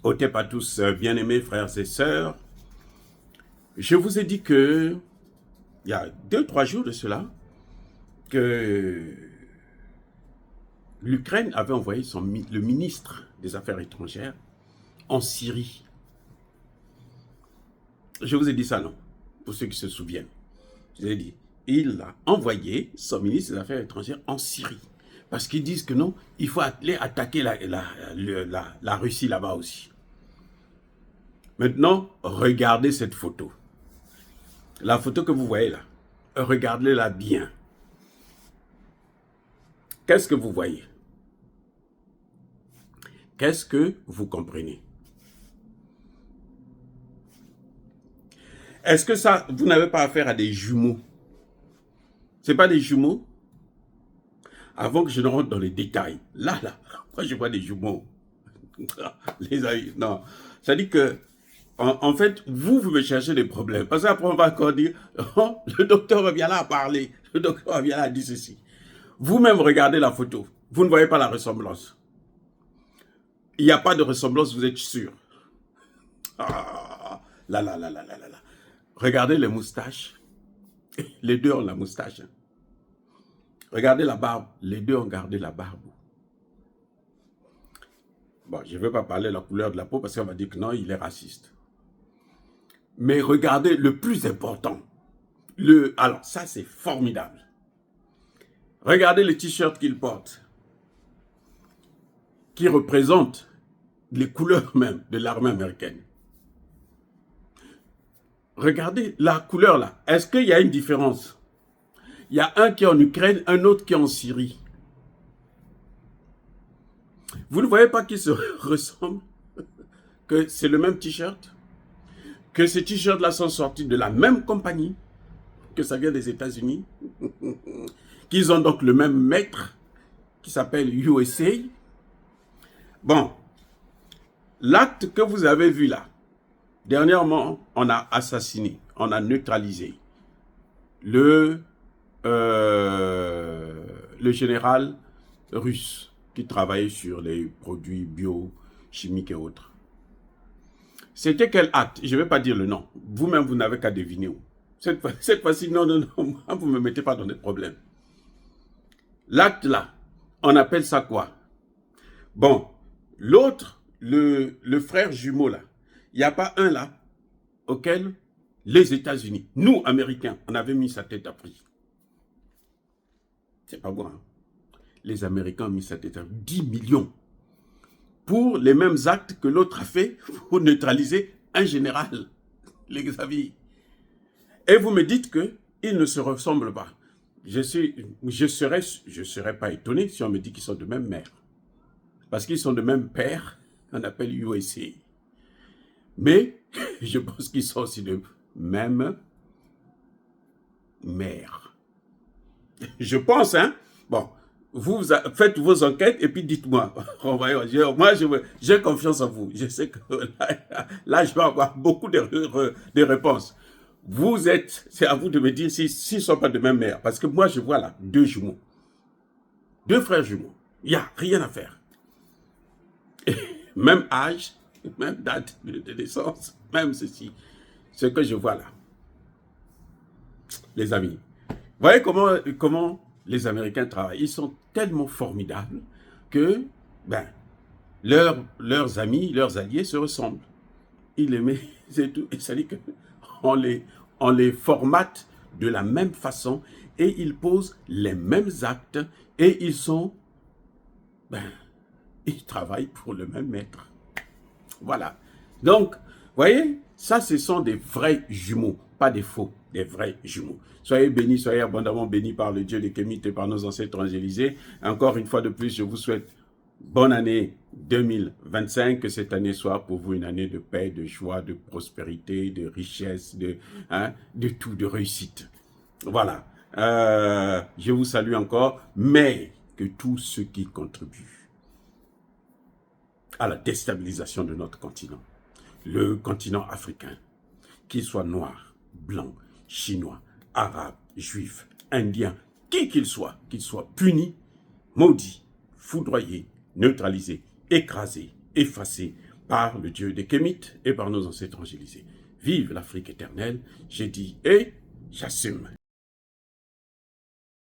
Otep à tous, bien-aimés frères et sœurs. Je vous ai dit que, il y a 2-3 jours de cela, que l'Ukraine avait envoyé le ministre des Affaires étrangères en Syrie. Je vous ai dit ça, non? Pour ceux qui se souviennent. Je vous ai dit, il a envoyé son ministre des Affaires étrangères en Syrie. Parce qu'ils disent que non, il faut aller attaquer la Russie là-bas aussi. Maintenant, regardez cette photo. La photo que vous voyez là, regardez-la bien. Qu'est-ce que vous voyez? Qu'est-ce que vous comprenez? Est-ce que ça, vous n'avez pas affaire à des jumeaux? Ce n'est pas des jumeaux? Avant que je ne rentre dans les détails, là, moi je vois des jumeaux. Les amis, non. Ça dit que, en fait, vous me cherchez des problèmes. Parce qu'après, on va encore dire, oh, le docteur vient là à parler. Le docteur vient là à dire ceci. Vous-même, regardez la photo. Vous ne voyez pas la ressemblance. Il n'y a pas de ressemblance, vous êtes sûr. Ah, là. Regardez les moustaches. Les deux ont la moustache. Regardez la barbe. Les deux ont gardé la barbe. Bon, je ne vais pas parler de la couleur de la peau parce qu'on va dire que non, il est raciste. Mais regardez le plus important. Alors, ça, c'est formidable. Regardez le t-shirt qu'il porte, qui représente les couleurs même de l'armée américaine. Regardez la couleur là. Est-ce qu'il y a une différence? Il y a un qui est en Ukraine, un autre qui est en Syrie. Vous ne voyez pas qu'ils se ressemblent? Que c'est le même t-shirt? Que ces t-shirts-là sont sortis de la même compagnie? Que ça vient des États-Unis? Qu'ils ont donc le même maître qui s'appelle USA? Bon, l'acte que vous avez vu là, dernièrement, on a assassiné, on a neutralisé le général russe qui travaillait sur les produits biochimiques et autres. C'était quel acte? Je ne vais pas dire le nom. Vous-même, vous n'avez qu'à deviner où. Cette fois-ci, non, vous ne me mettez pas dans des problèmes. L'acte là, on appelle ça quoi? Bon, l'autre, le frère jumeau là, il n'y a pas un là auquel les États-Unis, nous, Américains, on avait mis sa tête à prix. C'est pas bon, hein? Les Américains ont mis sa tête à prix. 10 millions pour les mêmes actes que l'autre a fait pour neutraliser un général, les amis. Et vous me dites qu'ils ne se ressemblent pas. Je serais pas étonné si on me dit qu'ils sont de même mère. Parce qu'ils sont de même père, on appelle USA. Mais je pense qu'ils sont aussi de même mère. Je pense, hein. Bon, vous faites vos enquêtes et puis dites-moi. Moi, j'ai confiance en vous. Je sais que là je vais avoir beaucoup de réponses. C'est à vous de me dire s'ils ne sont pas de même mère. Parce que moi, je vois là 2 jumeaux. 2 frères jumeaux. Il n'y a rien à faire. Même âge, même date de naissance, même ceci. Ce que je vois là. Les amis. Voyez comment les Américains travaillent. Ils sont tellement formidables que leurs amis, leurs alliés se ressemblent. Ils les mettent, c'est tout. Et ça dit qu'on les formate de la même façon et ils posent les mêmes actes et ils travaillent pour le même maître. Voilà. Donc, voyez, ça, ce sont des vrais jumeaux, pas des faux, des vrais jumeaux. Soyez bénis, soyez abondamment bénis par le Dieu des Kémites et par nos ancêtres évangélisés. Encore une fois de plus, je vous souhaite bonne année 2025, que cette année soit pour vous une année de paix, de joie, de prospérité, de richesse, de tout, de réussite. Voilà. Je vous salue encore, mais que tous ceux qui contribuent à la déstabilisation de notre continent, le continent africain, qu'il soit noir, blanc, chinois, arabe, juif, indien, qui qu'il soit puni, maudit, foudroyé, neutralisé, écrasé, effacé par le Dieu des Kémites et par nos ancêtres angélisés. Vive l'Afrique éternelle, j'ai dit et j'assume.